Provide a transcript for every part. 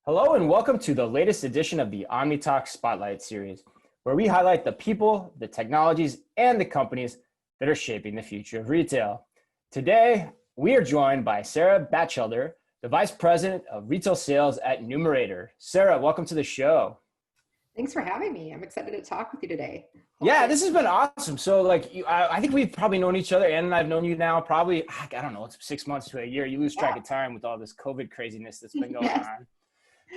Hello and welcome to the latest edition of the Omni Talk Spotlight Series, where we highlight the people, the technologies, and the companies that are shaping the future of retail. Today, we are joined by Sara Batchelder, the Vice President of Retail Sales at Numerator. Sara, welcome to the show. Thanks for having me. I'm excited to talk with you today. Yeah, this has been awesome. So I think we've probably known each other. Ann and I've known you now probably, I don't know, it's 6 months to a year. You lose track of time with all this COVID craziness that's been going on.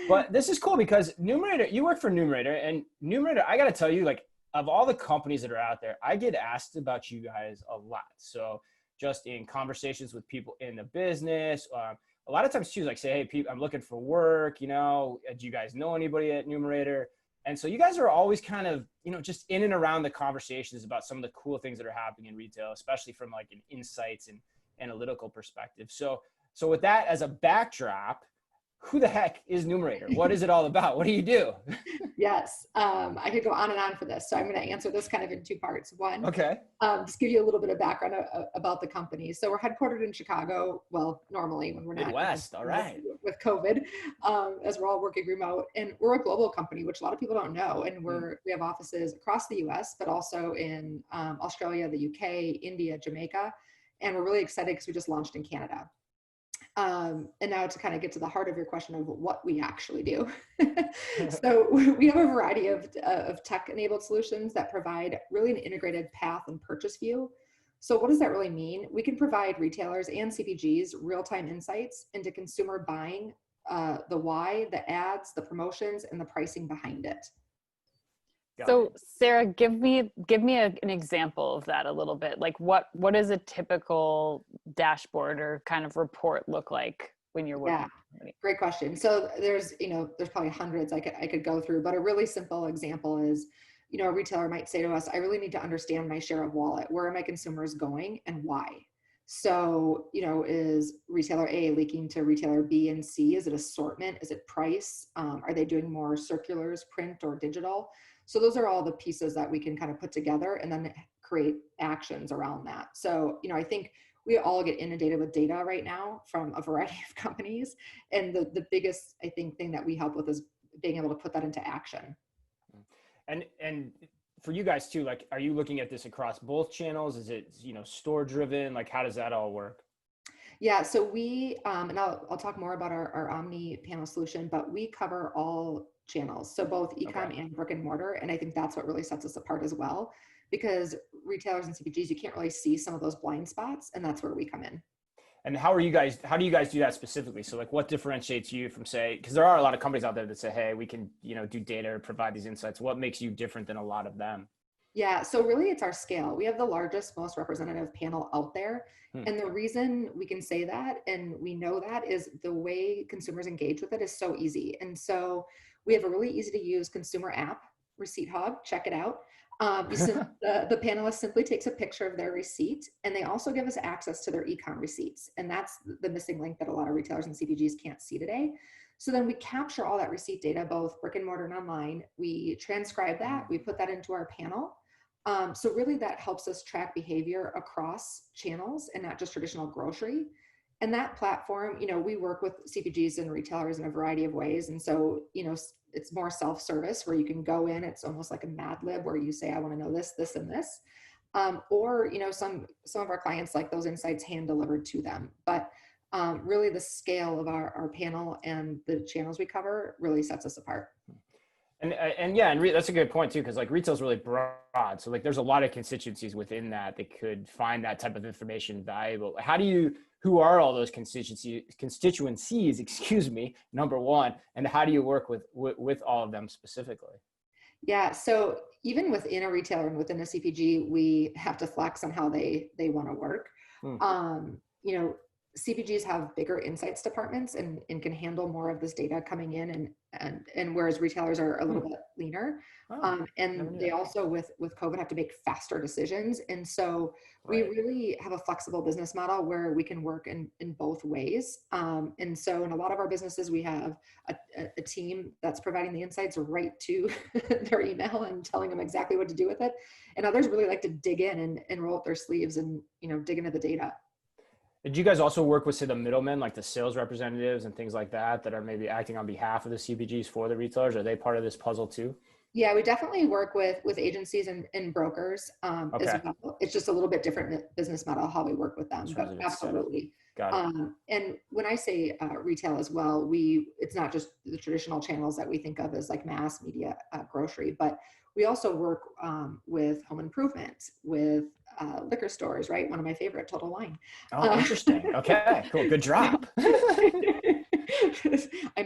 But this is cool because Numerator, you work for Numerator, and Numerator, I got to tell you, like, of all the companies that are out there, I get asked about you guys a lot. So just in conversations with people in the business, a lot of times too, like say, hey, Pete, I'm looking for work, do you guys know anybody at Numerator? And so you guys are always kind of, just in and around the conversations about some of the cool things that are happening in retail, especially from like an insights and analytical perspective. So with that as a backdrop, who the heck is Numerator? What is it all about? What do you do? Yes, I could go on and on for this. So I'm going to answer this kind of in two parts. One, okay, just give you a little bit of background about the company. So we're headquartered in Chicago. Well, normally when we're not Midwest, all right. With COVID, as we're all working remote, and we're a global company, which a lot of people don't know. And we have offices across the U.S., but also in Australia, the UK, India, Jamaica, and we're really excited because we just launched in Canada. And now to kind of get to the heart of your question of what we actually do. So we have a variety of tech-enabled solutions that provide really an integrated path and purchase view. So what does that really mean? We can provide retailers and CPGs real-time insights into consumer buying, the why, the ads, the promotions, and the pricing behind it. So Sara, give me an example of that a little bit. Like what does a typical dashboard or kind of report look like when you're working? Yeah, great question. So there's probably hundreds I could go through, but a really simple example is, a retailer might say to us, I really need to understand my share of wallet. Where are my consumers going and why? So, is retailer A leaking to retailer B and C? Is it assortment? Is it price? Are they doing more circulars, print, or digital? So those are all the pieces that we can kind of put together and then create actions around that. So, I think we all get inundated with data right now from a variety of companies. And the biggest, I think, thing that we help with is being able to put that into action. And for you guys too, like, are you looking at this across both channels? Is it, store driven? Like, how does that all work? Yeah, so we, and I'll talk more about our Omni panel solution, but we cover all channels. So both e-com and brick and mortar. And I think that's what really sets us apart as well, because retailers and CPGs, you can't really see some of those blind spots, and that's where we come in. And how do you guys do that specifically? So like what differentiates you from, say, because there are a lot of companies out there that say, hey, we can, do data or provide these insights. What makes you different than a lot of them? Yeah, so really it's our scale. We have the largest, most representative panel out there. And the reason we can say that, and we know that, is the way consumers engage with it is so easy. And so we have a really easy to use consumer app, Receipt Hog, check it out. The panelist simply takes a picture of their receipt, and they also give us access to their e-com receipts. And that's the missing link that a lot of retailers and CPGs can't see today. So then we capture all that receipt data, both brick and mortar and online. We transcribe that, we put that into our panel. So really that helps us track behavior across channels and not just traditional grocery. And that platform, we work with CPGs and retailers in a variety of ways. And so, it's more self-service where you can go in, it's almost like a Mad Lib where you say, I want to know this, this, and this. Or, some of our clients like those insights hand delivered to them. But really the scale of our panel and the channels we cover really sets us apart. And that's a good point too, because like retail is really broad. So like there's a lot of constituencies within that could find that type of information valuable. Who are all those constituencies, excuse me, number one, and how do you work with all of them specifically? Yeah, so even within a retailer and within a CPG, we have to flex on how they want to work. CPGs have bigger insights departments and can handle more of this data coming in, and whereas retailers are a little bit leaner. And they also with COVID have to make faster decisions. And so we really have a flexible business model where we can work in both ways. And so in a lot of our businesses, we have a team that's providing the insights right to their email and telling them exactly what to do with it. And others really like to dig in and roll up their sleeves and, dig into the data. Did you guys also work with, say, the middlemen, like the sales representatives and things like that, that are maybe acting on behalf of the CPGs for the retailers? Are they part of this puzzle too? Yeah, we definitely work with agencies and brokers as Okay. well. It's just a little bit different business model how we work with them, In terms but of its setup. absolutely. Got it. And when I say retail as well, it's not just the traditional channels that we think of as like mass media, grocery, but we also work with home improvement, with liquor stores, right? One of my favorite, Total Wine. Oh, interesting. Okay, cool. Good drop. I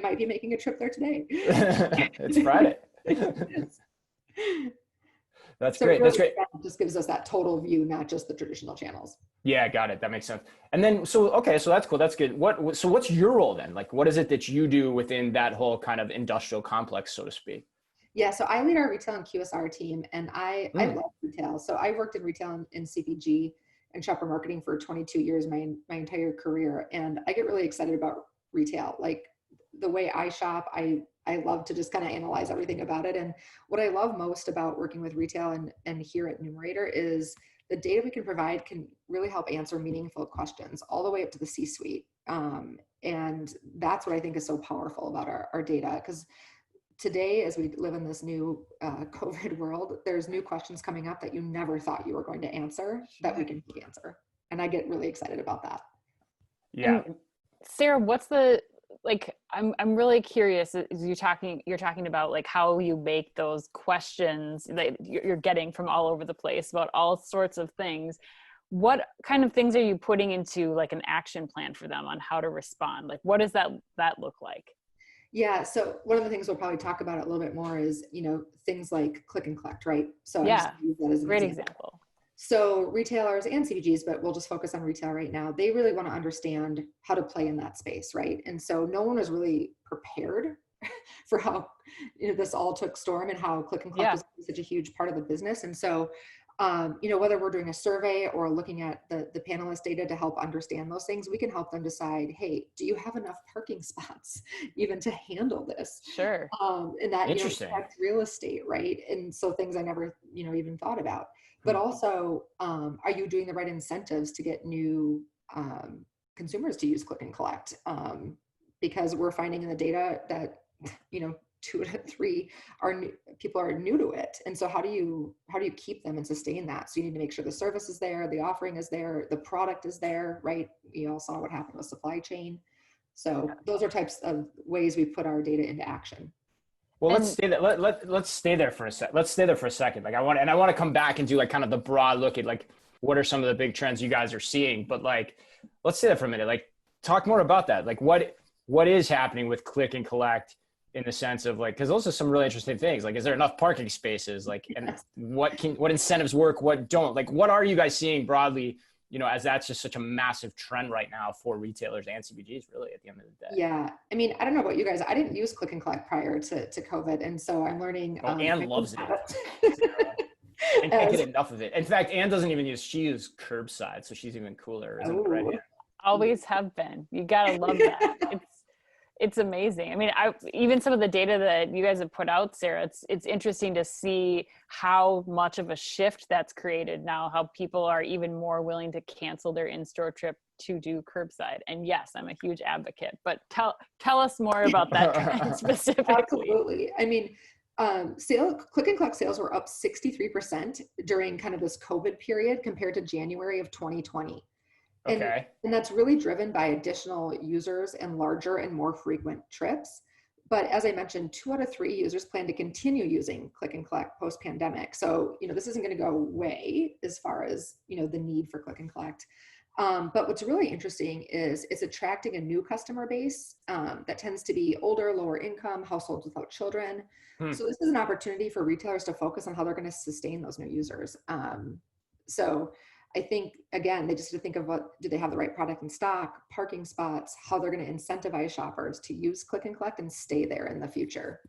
might be making a trip there today. It's Friday. That's So great. really, That's great. that just gives us that total view, not just the traditional channels. Yeah, got it. That makes sense. And then, so, okay, so that's cool. That's good. So what's your role then? Like, what is it that you do within that whole kind of industrial complex, so to speak? Yeah, so I lead our retail and QSR team, and I love retail. So I worked in retail and CPG and shopper marketing for 22 years, my entire career, and I get really excited about retail. Like the way I shop, I love to just kind of analyze everything about it. And what I love most about working with retail and here at Numerator is the data we can provide can really help answer meaningful questions all the way up to the C-suite. And that's what I think is so powerful about our data, because today, as we live in this new COVID world, there's new questions coming up that you never thought you were going to answer that we can answer. And I get really excited about that. Yeah. And Sara, what's the, like, I'm really curious, as you're talking about like how you make those questions that you're getting from all over the place about all sorts of things. What kind of things are you putting into like an action plan for them on how to respond? Like, what does that look like? Yeah. So one of the things we'll probably talk about a little bit more is, things like click and collect, right? So Yeah, I just use that as an great example. example. So retailers and CPGs, but we'll just focus on retail right now. They really want to understand how to play in that space, right? And so no one was really prepared for how this all took storm and how click and collect was such a huge part of the business. And so, whether we're doing a survey or looking at the panelist data to help understand those things, we can help them decide, hey, do you have enough parking spots even to handle this? Sure. And that, Interesting. that's real estate, right? And so things I never, even thought about. But also, are you doing the right incentives to get new consumers to use click and collect? Because we're finding in the data that, 2 out of 3 people are new to it. And so how do you keep them and sustain that? So you need to make sure the service is there, the offering is there, the product is there, right? You all saw what happened with supply chain. So those are types of ways we put our data into action. Well, let's stay there. Let's stay there for a sec. Let's stay there for a second. Like I want to come back and do like kind of the broad look at like what are some of the big trends you guys are seeing. But like, let's stay there for a minute. Like, talk more about that. Like, what is happening with click and collect in the sense of like, because those are some really interesting things. Like, is there enough parking spaces? Like, and what incentives work? What don't? Like, what are you guys seeing broadly? As that's just such a massive trend right now for retailers and CPGs, really, at the end of the day. Yeah. I mean, I don't know about you guys. I didn't use click and collect prior to COVID. And so I'm learning. Anne loves it. And can't get enough of it. In fact, Anne doesn't even she uses curbside. So she's even cooler. Always have been. You got to love that. It's amazing. I mean, even some of the data that you guys have put out, Sara, it's interesting to see how much of a shift that's created now, how people are even more willing to cancel their in-store trip to do curbside. And yes, I'm a huge advocate, but tell us more about that trend specifically. Absolutely. I mean, click and collect sales were up 63% during kind of this COVID period compared to January of 2020. Okay. And that's really driven by additional users and larger and more frequent trips. But as I mentioned, 2 out of 3 users plan to continue using click and collect post-pandemic. So, this isn't going to go away as far as, the need for click and collect. But what's really interesting is it's attracting a new customer base that tends to be older, lower income, households without children. So this is an opportunity for retailers to focus on how they're going to sustain those new users. So I think, again, they just have to think of do they have the right product in stock, parking spots, how they're going to incentivize shoppers to use click and collect and stay there in the future.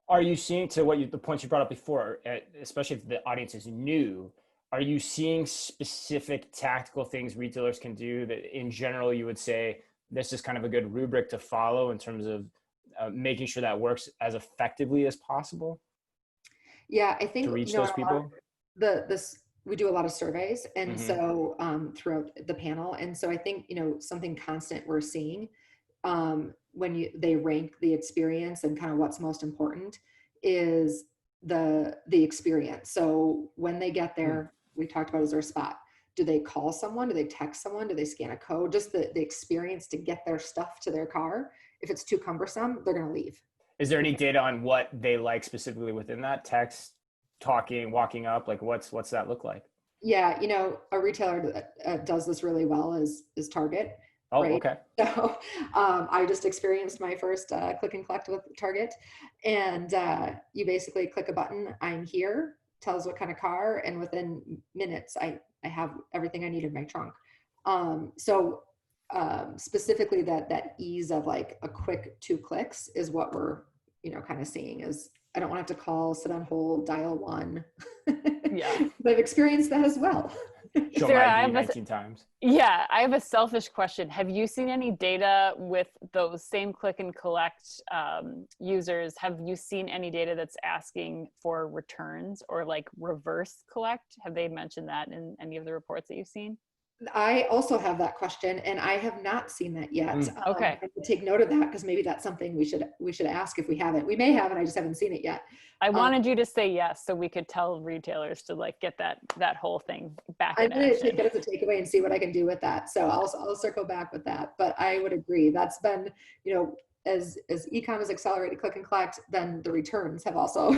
Are you seeing, to the points you brought up before, especially if the audience is new, are you seeing specific tactical things retailers can do that in general you would say this is kind of a good rubric to follow in terms of making sure that works as effectively as possible? Yeah, I think to reach those people? we do a lot of surveys, and so throughout the panel. And so I think, something constant we're seeing when they rank the experience and kind of what's most important is the experience. So when they get there, we talked about, is there a spot? Do they call someone? Do they text someone? Do they scan a code? Just the experience to get their stuff to their car. If it's too cumbersome, they're going to leave. Is there any data on what they like specifically within that? Text, talking, walking up? Like what's that look like? Yeah, a retailer that does this really well is Target. Oh, right? okay. So I just experienced my first click and collect with Target, and you basically click a button, I'm here, tells what kind of car, and within minutes I have everything I need in my trunk. So specifically that ease of like a quick 2 clicks is what we're kind of seeing. Is I don't want to have to call, sit on hold, dial 1. Yeah. But I've experienced that as well. Show Sarah, my ID 19 times. Yeah, I have a selfish question. Have you seen any data with those same click and collect users? Have you seen any data that's asking for returns or like reverse collect? Have they mentioned that in any of the reports that you've seen? I also have that question, and I have not seen that yet. Okay. I will take note of that, because maybe that's something we should ask if we haven't. We may have, and I just haven't seen it yet. I wanted you to say yes, so we could tell retailers to like get that whole thing back in action. I'm going to take that as a takeaway and see what I can do with that. So I'll circle back with that. But I would agree, that's been, as e-com has accelerated click and collect, then the returns have also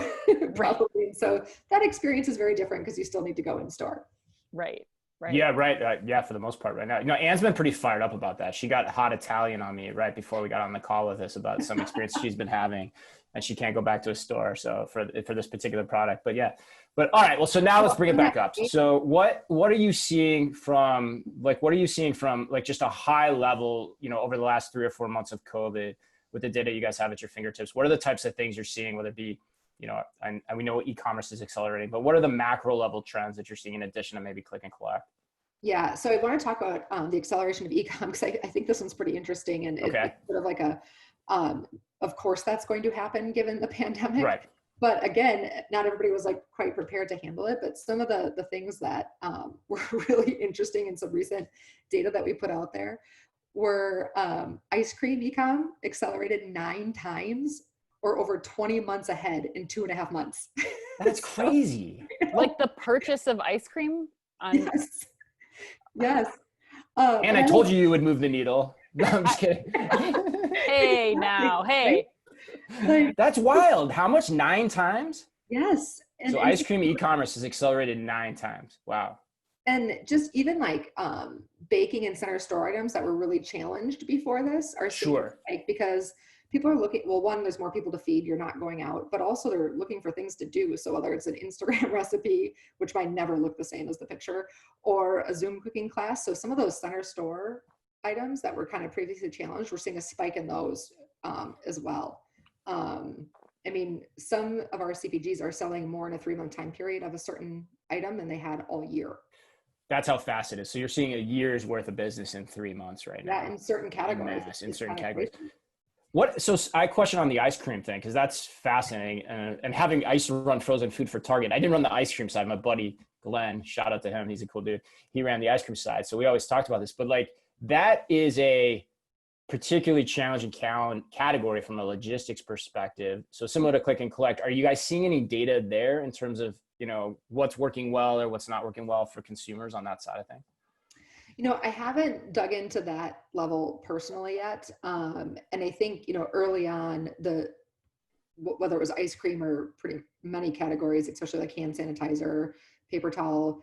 probably. So that experience is very different because you still need to go in store. Right. Right. Yeah, right. Yeah, for the most part right now. Anne's been pretty fired up about that. She got hot Italian on me right before we got on the call with us about some experience she's been having, and she can't go back to a store. So for this particular product, but all right. Well, so now let's bring it back up. So what are you seeing from just a high level, over the last 3 or 4 months of COVID with the data you guys have at your fingertips? What are the types of things you're seeing, whether it be, and we know e-commerce is accelerating, but what are the macro level trends that you're seeing in addition to maybe click and collect? Yeah, so I want to talk about the acceleration of e-com, because I think this one's pretty interesting, and it's sort of like of course that's going to happen given the pandemic. Right. But again, not everybody was like quite prepared to handle it. But some of the things that were really interesting in some recent data that we put out there were ice cream e-com accelerated 9 times, or over 20 months ahead in 2.5 months. That's crazy. Like the purchase of ice cream? Yes. Yes. And I told you would move the needle. No, I'm just kidding. Hey, now, hey. That's wild. How much? 9 times? Yes. So ice cream e-commerce has accelerated 9 times. Wow. And just even like baking and center store items that were really challenged before this are sure. Like, because people are looking, well, one, there's more people to feed, you're not going out, but also they're looking for things to do. So whether it's an Instagram recipe, which might never look the same as the picture, or a Zoom cooking class. So some of those center store items that were kind of previously challenged, we're seeing a spike in those as well. I mean, some of our CPGs are selling more in a 3-month time period of a certain item than they had all year. That's how fast it is. So you're seeing a year's worth of business in 3 months right now. Yeah, in certain categories. In certain categories. So I question on the ice cream thing, because that's fascinating. And having I used to run frozen food for Target. I didn't run the ice cream side. My buddy Glenn, shout out to him, he's a cool dude. He ran the ice cream side. So we always talked about this, but like that is a particularly challenging category from a logistics perspective. So similar to click and collect, are you guys seeing any data there in terms of, what's working well or what's not working well for consumers on that side of things? I haven't dug into that level personally yet. And I think, early on, whether it was ice cream or pretty many categories, especially like hand sanitizer, paper towel,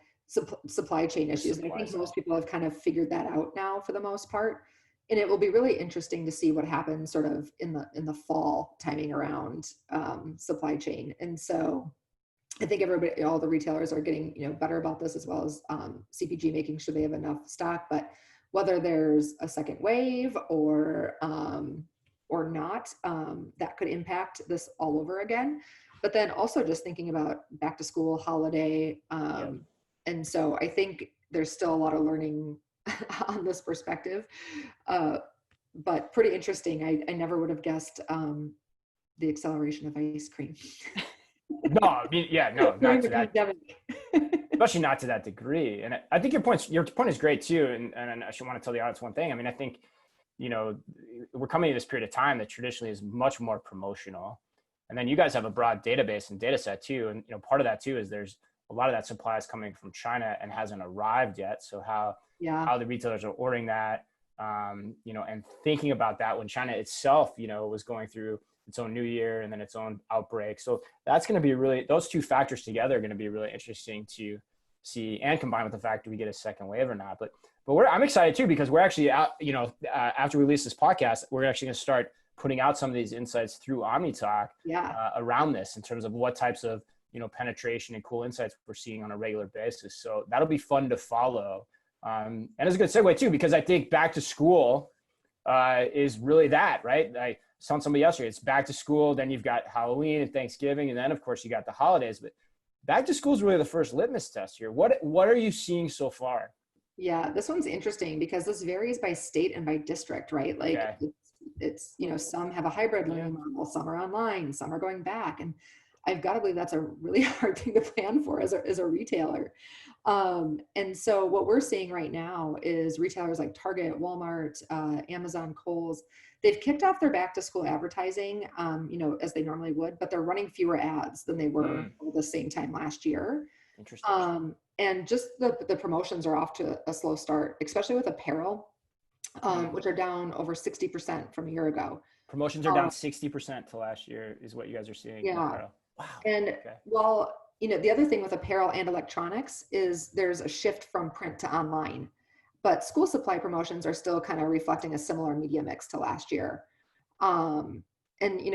supply chain issues. And I think most people have kind of figured that out now for the most part. And it will be really interesting to see what happens sort of in the fall timing around supply chain. And so I think all the retailers are getting, better about this, as well as CPG making sure they have enough stock. But whether there's a second wave or not, that could impact this all over again. But then also just thinking about back to school, holiday. And so I think there's still a lot of learning on this perspective, but pretty interesting. I never would have guessed the acceleration of ice cream. No, I mean, yeah, no, not that. especially not to that degree. And I think your point is great too. And I should want to tell the audience one thing. I mean, I think, we're coming to this period of time that traditionally is much more promotional. And then you guys have a broad database and data set too. And, part of that too is there's a lot of that supply is coming from China and hasn't arrived yet. So how the retailers are ordering that, and thinking about that when China itself, was going through its own new year and then its own outbreak. So that's going to be those two factors together are going to be really interesting to see, and combined with the fact that we get a second wave or not. But I'm excited too, because we're actually out, after we release this podcast, we're actually going to start putting out some of these insights through Omni Talk around this in terms of what types of, penetration and cool insights we're seeing on a regular basis. So that'll be fun to follow. And it's a good segue too, because I think back to school is really that, right? I saw somebody yesterday, it's back to school, then you've got Halloween and Thanksgiving, and then of course you got the holidays, but back to school is really the first litmus test here. What are you seeing so far? Yeah, this one's interesting because this varies by state and by district, right? Like it's some have a hybrid learning model, some are online, some are going back. And I've got to believe that's a really hard thing to plan for as a retailer. And so what we're seeing right now is retailers like Target, Walmart, Amazon, Kohl's, they've kicked off their back to school advertising, as they normally would, but they're running fewer ads than they were at the same time last year. Interesting. And just the promotions are off to a slow start, especially with apparel, which are down over 60% from a year ago. Promotions are down 60% to last year is what you guys are seeing. Yeah. Wow. And well, the other thing with apparel and electronics is there's a shift from print to online, but school supply promotions are still kind of reflecting a similar media mix to last year. And,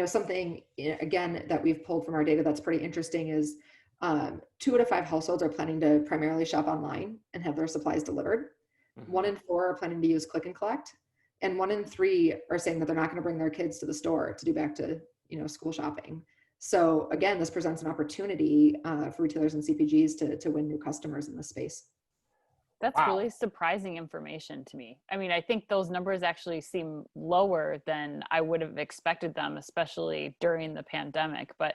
something, again, that we've pulled from our data that's pretty interesting is 2 out of 5 households are planning to primarily shop online and have their supplies delivered. 1 in 4 are planning to use click and collect. And 1 in 3 are saying that they're not going to bring their kids to the store to do back to, school shopping. So again, this presents an opportunity for retailers and CPGs to win new customers in this space. That's really surprising information to me. I mean, I think those numbers actually seem lower than I would have expected them, especially during the pandemic. But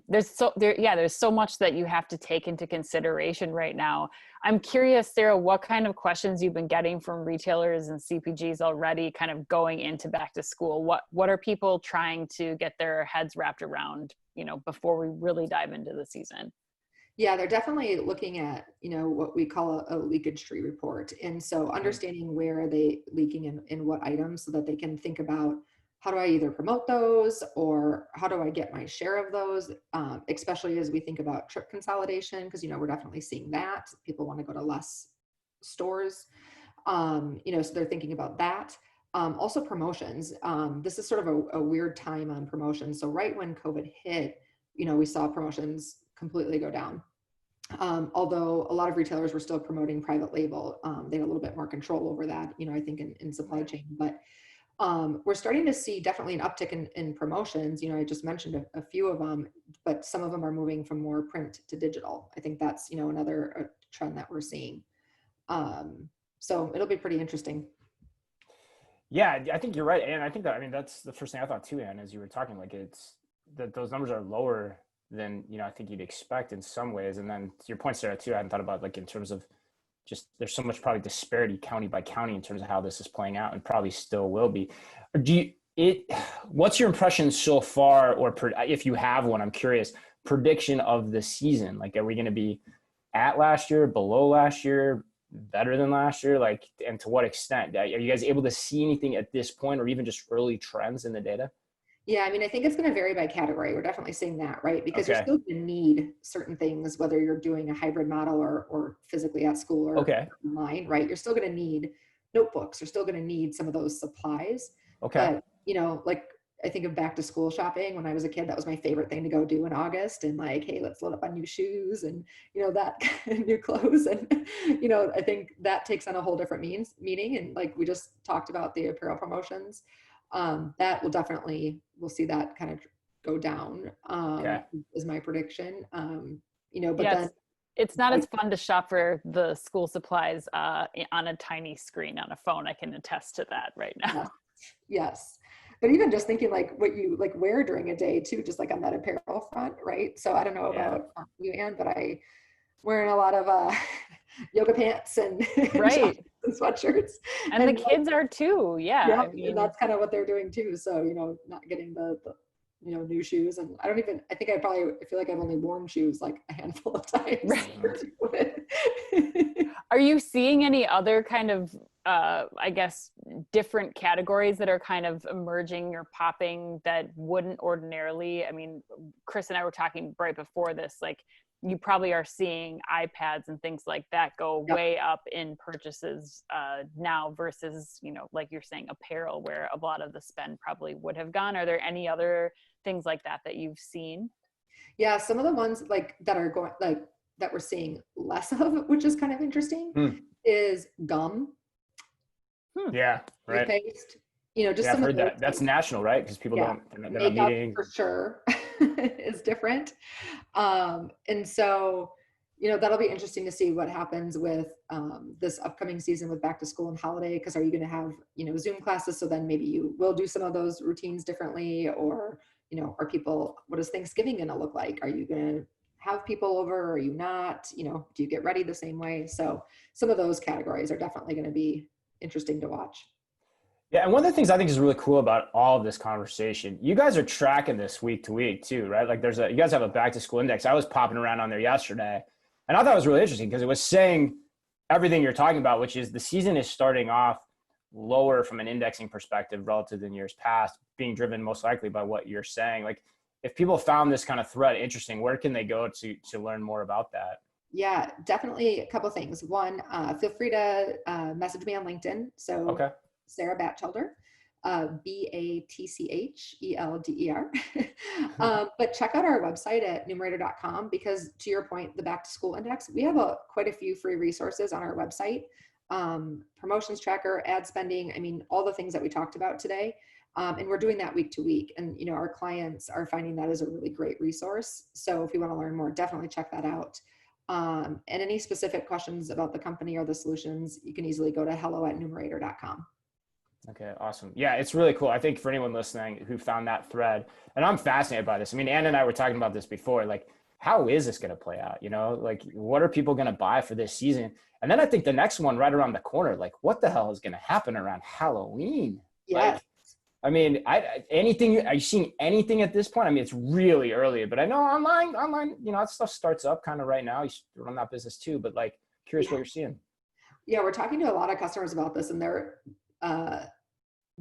there's so much that you have to take into consideration right now. I'm curious, Sara, what kind of questions you've been getting from retailers and CPGs already kind of going into back to school? What are people trying to get their heads wrapped around, before we really dive into the season? Yeah, they're definitely looking at, what we call a leakage tree report. And so understanding where are they leaking in what items so that they can think about how do I either promote those or how do I get my share of those, especially as we think about trip consolidation, because, we're definitely seeing that. People want to go to less stores, so they're thinking about that. Also promotions. This is sort of a weird time on promotions. So right when COVID hit, we saw promotions completely go down. Although a lot of retailers were still promoting private label. They had a little bit more control over that, I think in supply chain, but we're starting to see definitely an uptick in promotions. I just mentioned a few of them, but some of them are moving from more print to digital. I think that's, another trend that we're seeing. So it'll be pretty interesting. Yeah, I think you're right. And I think that's the first thing I thought too, Anne, as you were talking, like it's that those numbers are lower than, I think you'd expect in some ways. And then to your point, Sara, too, I hadn't thought about like in terms of just there's so much probably disparity county by county in terms of how this is playing out and probably still will be. What's your impression so far, or if you have one, I'm curious, prediction of the season? Like, are we going to be at last year, below last year, better than last year? Like, and to what extent? Are you guys able to see anything at this point or even just early trends in the data? Yeah, I think it's going to vary by category. We're definitely seeing that, right? Because you're still going to need certain things, whether you're doing a hybrid model or physically at school or online, right? You're still going to need notebooks. You're still going to need some of those supplies. But, like I think of back to school shopping when I was a kid, that was my favorite thing to go do in August, and like, hey, let's load up on new shoes and, that new clothes. And, I think that takes on a whole different meaning. And like we just talked about the apparel promotions, that will definitely, we'll see that kind of go down, is my prediction. But then it's not as fun to shop for the school supplies on a tiny screen on a phone. I can attest to that right now. Yes. But even just thinking like what you like wear during a day too, just like on that apparel front, right? So I don't know about you, Anne, but wearing a lot of yoga pants and, Right. and sweatshirts. And the kids are too. Yeah. Yeah, I mean, and that's kind of what they're doing too. So, not getting the new shoes. And I think I feel like I've only worn shoes like a handful of times. Right. Are you seeing any other kind of, I guess, different categories that are kind of emerging or popping that wouldn't ordinarily? I mean, Chris and I were talking right before this, like you probably are seeing iPads and things like that go way up in purchases now versus, like you're saying, apparel, where a lot of the spend probably would have gone. Are there any other things like that you've seen? Yeah, some of the ones like that are going like that we're seeing less of, which is kind of interesting, is gum. Yeah, right. Toothpaste. Just I've some heard that. That's national, right? Because people they're not meeting. For sure is different. And so, that'll be interesting to see what happens with this upcoming season with back to school and holiday. Because are you going to have, Zoom classes? So then maybe you will do some of those routines differently, or, what is Thanksgiving going to look like? Are you going to have people over? Or are you not? Do you get ready the same way? So some of those categories are definitely going to be interesting to watch. Yeah, and one of the things I think is really cool about all of this conversation, you guys are tracking this week to week too, right? Like you guys have a back to school index. I was popping around on there yesterday, and I thought it was really interesting because it was saying everything you're talking about, which is the season is starting off lower from an indexing perspective relative than years past, being driven most likely by what you're saying. Like if people found this kind of thread interesting, where can they go to learn more about that? Yeah, definitely a couple of things. One, feel free to message me on LinkedIn. So okay. Sara Batchelder, Batchelder. But check out our website at numerator.com, because to your point, the back to school index, we have quite a few free resources on our website. Promotions tracker, ad spending, I mean, all the things that we talked about today. And we're doing that week to week. And, our clients are finding that as a really great resource. So if you want to learn more, definitely check that out. And any specific questions about the company or the solutions, you can easily go to hello@numerator.com. Okay, awesome. Yeah, it's really cool. I think for anyone listening who found that thread, and I'm fascinated by this. I mean, Anne and I were talking about this before, like, how is this going to play out? Like, what are people going to buy for this season? And then I think the next one right around the corner, like, what the hell is going to happen around Halloween? Yes. Like, I mean, are you seeing anything at this point? I mean, it's really early, but I know online, that stuff starts up kind of right now. You run that business too, but like, curious what you're seeing. Yeah, we're talking to a lot of customers about this, and they're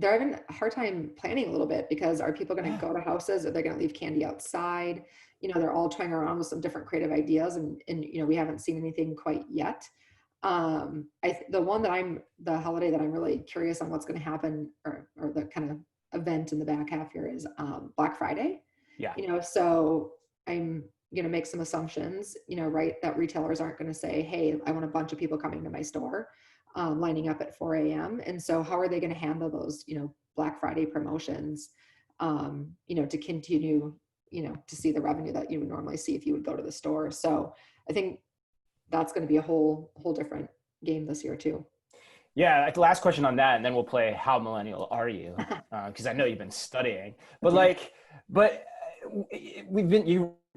having a hard time planning a little bit, because are people going to go to houses? Are they going to leave candy outside? They're all toying around with some different creative ideas, and we haven't seen anything quite yet. The holiday that I'm really curious on what's going to happen, or the kind of event in the back half here, is Black Friday. Yeah. So I'm going to make some assumptions, right, that retailers aren't going to say, hey, I want a bunch of people coming to my store, lining up at 4 a.m. And so how are they going to handle those, Black Friday promotions, to continue, to see the revenue that you would normally see if you would go to the store. So I think that's going to be a whole different game this year too. Yeah, like the last question on that, and then we'll play How Millennial Are You? Because I know you've been studying. But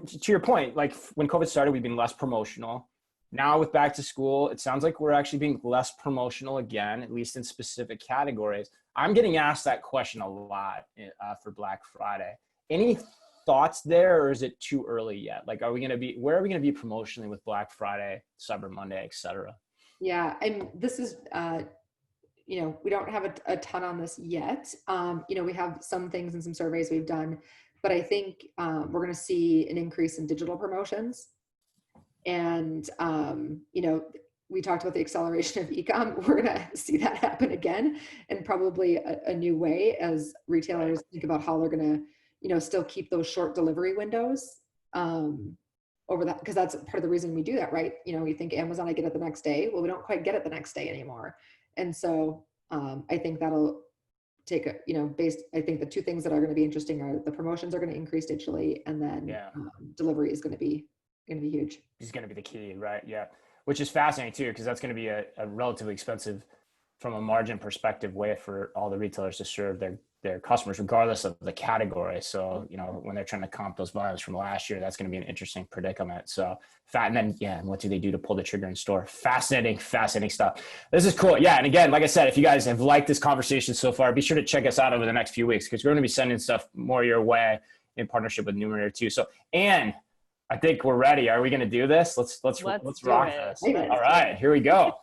to your point, like when COVID started, we've been less promotional. Now with back to school, it sounds like we're actually being less promotional again, at least in specific categories. I'm getting asked that question a lot for Black Friday. Any thoughts there, or is it too early yet? Like, where are we going to be promotionally with Black Friday, Cyber Monday, et cetera? Yeah, and this is, we don't have a ton on this yet. We have some things and some surveys we've done, but I think we're going to see an increase in digital promotions. And, we talked about the acceleration of e-com. We're going to see that happen again, and probably a new way as retailers think about how they're going to, still keep those short delivery windows. Over that, because that's part of the reason we do that, right? You think Amazon, I get it the next day. Well, we don't quite get it the next day anymore. And so I think that'll take I think the two things that are going to be interesting are the promotions are going to increase digitally, and then delivery is going to be huge. It's going to be the key, right? Yeah. Which is fascinating too, because that's going to be a relatively expensive, from a margin perspective, way for all the retailers to serve their their customers, regardless of the category. So, you know, when they're trying to comp those volumes from last year, that's going to be an interesting predicament. So and then, and what do they do to pull the trigger in store? Fascinating stuff. This is cool. Yeah. And again, like I said, if you guys have liked this conversation so far, be sure to check us out over the next few weeks, because we're going to be sending stuff more your way in partnership with Numerator too. So, Anne, I think we're ready. Are we going to do this? Let's rock this. All right, here we go.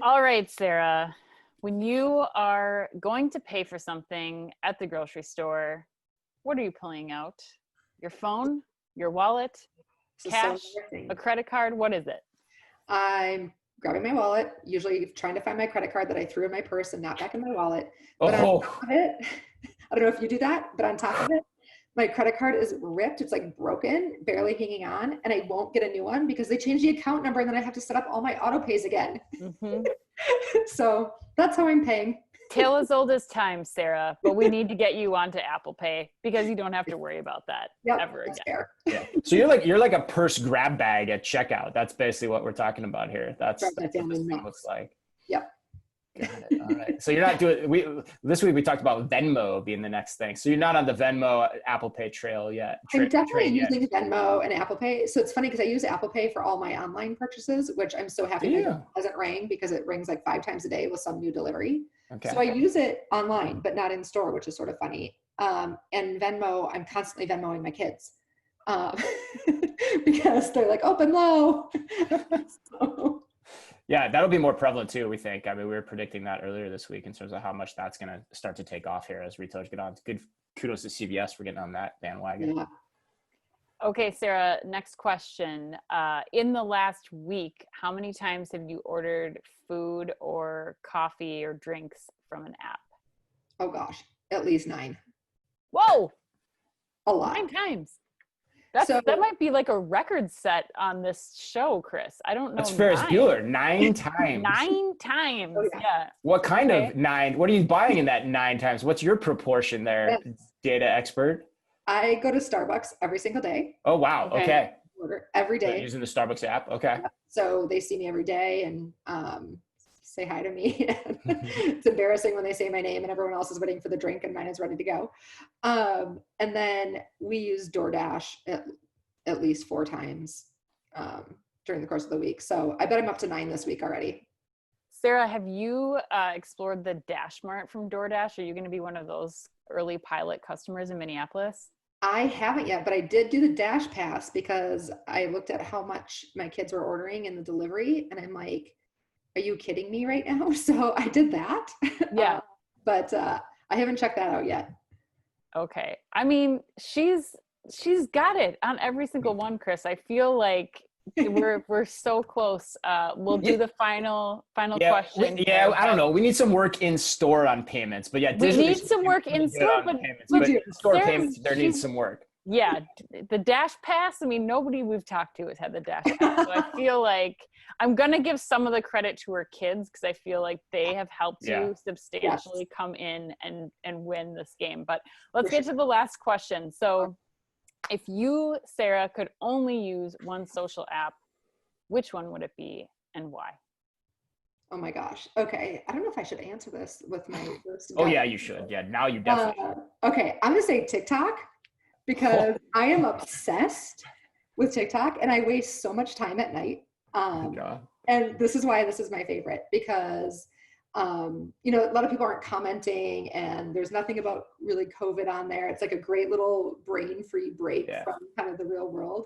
All right, Sara. When you are going to pay for something at the grocery store, what are you pulling out? Your phone, your wallet, cash, a credit card? What is it? I'm grabbing my wallet, usually trying to find my credit card that I threw in my purse and not back in my wallet. But on top of it, I don't know if you do that, but on top of it, my credit card is ripped. It's like broken, barely hanging on, and I won't get a new one because they changed the account number and then I have to set up all my auto pays again. Mm-hmm. So that's how I'm paying. Tale as old as time, Sara, but we need to get you onto Apple Pay because you don't have to worry about that ever again. Yeah. So you're like a purse grab bag at checkout. That's basically what we're talking about here. That's what this thing looks like. Yep. Got it. All right. So you're not doing, this week we talked about Venmo being the next thing. So you're not on the Venmo Apple Pay trail yet. I'm definitely using Venmo and Apple Pay. So it's funny because I use Apple Pay for all my online purchases, which I'm so happy it doesn't ring because it rings like 5 times a day with some new delivery. Okay. So I use it online, but not in store, which is sort of funny. And Venmo, I'm constantly Venmoing my kids because they're like, open low. So. Yeah, that'll be more prevalent too, we think. I mean, we were predicting that earlier this week in terms of how much that's going to start to take off here as retailers get on. Good kudos to CVS for getting on that bandwagon. Yeah. Okay, Sara, next question. In the last week, how many times have you ordered food or coffee or drinks from an app? Oh gosh, at least 9. Whoa! A lot. 9 times. That might be like a record set on this show, Chris. I don't know. That's Ferris Bueller. 9 times. 9 times. Oh, yeah. What kind of 9? What are you buying in that 9 times? What's your proportion there, data expert? I go to Starbucks every single day. Oh, wow. Okay. Order every day. Using the Starbucks app. Okay. So they see me every day and say hi to me. It's embarrassing when they say my name and everyone else is waiting for the drink and mine is ready to go. And then we use DoorDash at least 4 times during the course of the week. So I bet I'm up to 9 this week already. Sara, have you explored the Dash Mart from DoorDash? Are you going to be one of those early pilot customers in Minneapolis? I haven't yet, but I did do the Dash Pass because I looked at how much my kids were ordering in the delivery and I'm like, are you kidding me right now? So I did that. Yeah. But I haven't checked that out yet. Okay. I mean, she's got it on every single one, Chris. I feel like we're so close. We'll do the final question. I don't know. We need some work in store on payments, but we need some work in store, but in store payments, there needs some work. Yeah, the Dash Pass. I mean, nobody we've talked to has had the Dash Pass, so I feel like I'm gonna give some of the credit to her kids because I feel like they have helped you substantially come in and win this game. But let's get to the last question. So, if you, Sara, could only use one social app, which one would it be and why? Oh my gosh. Okay. I don't know if I should answer this with my first. Oh yeah, you should. Yeah, now you definitely should. Okay, I'm gonna say TikTok. Because I am obsessed with TikTok and I waste so much time at night. And this is why this is my favorite because, a lot of people aren't commenting and there's nothing about really COVID on there. It's like a great little brain-free break from kind of the real world.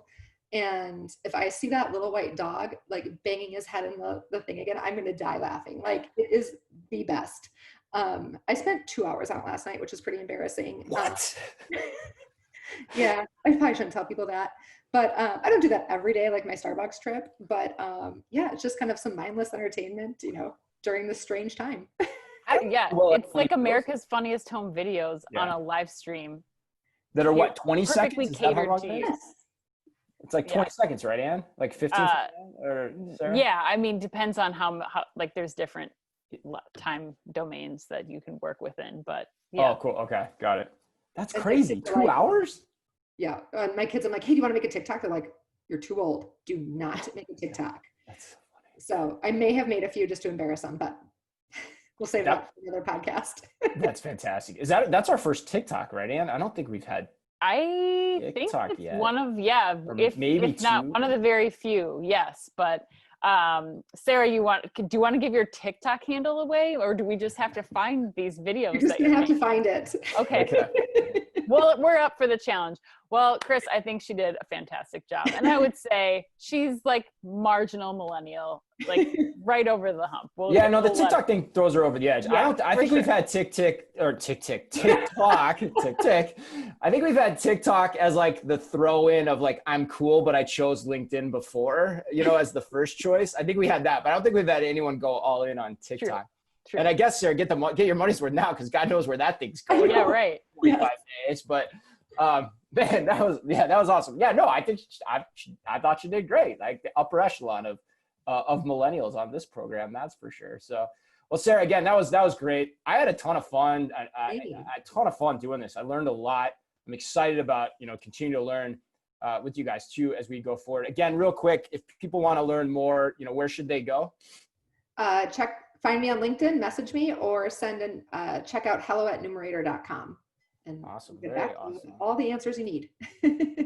And if I see that little white dog, like banging his head in the thing again, I'm going to die laughing. Like it is the best. I spent 2 hours out last night, which is pretty embarrassing. What? Yeah, I probably shouldn't tell people that, but I don't do that every day, like my Starbucks trip, but it's just kind of some mindless entertainment, during this strange time. It's like America's Funniest Home Videos on a live stream. That are what, 20 seconds? Perfectly catered to you. It's like 20 seconds, right, Anne? Like 15 seconds? Or Sarah? Yeah, I mean, depends on how like there's different time domains that you can work within, but yeah. Oh, cool. Okay, got it. That's crazy. 2 hours? Yeah. And my kids, I'm like, hey, do you want to make a TikTok? They're like, you're too old. Do not make a TikTok. That's so funny. So I may have made a few just to embarrass them, but We'll save that for another podcast. That's fantastic. That's our first TikTok, right, Ann? I don't think we've had I think it's yet. One of, if not one of the very few, yes. But Sarah, do you want to give your TikTok handle away, or do we just have to find these videos? You're just gonna have to find it. Okay. Well, we're up for the challenge. Well, Chris, I think she did a fantastic job. And I would say she's like marginal millennial, like right over the hump. The TikTok thing throws her over the edge. Yeah, I think we've had TikTok. I think we've had TikTok as like the throw in of like, I'm cool, but I chose LinkedIn before, as the first choice. I think we had that, but I don't think we've had anyone go all in on TikTok. True. And I guess, Sarah, get your money's worth now, because God knows where that thing's going. Yeah, right. 45 days, but man, that was awesome. Yeah, no, I think I thought she did great. Like the upper echelon of millennials on this program, that's for sure. So, well, Sarah, again, that was great. I had a ton of fun. I had a ton of fun doing this. I learned a lot. I'm excited about continue to learn with you guys too as we go forward. Again, real quick, if people want to learn more, where should they go? Find me on LinkedIn, message me, or send and check out hello@numerator.com. And awesome. Get Very back awesome. All the answers you need.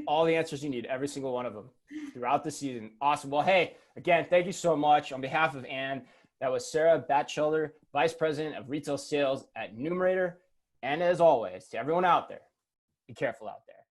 All the answers you need, every single one of them throughout the season. Awesome. Well, hey, again, thank you so much. On behalf of Ann, that was Sara Batchelder, Vice President of Retail Sales at Numerator. And as always, to everyone out there, be careful out there.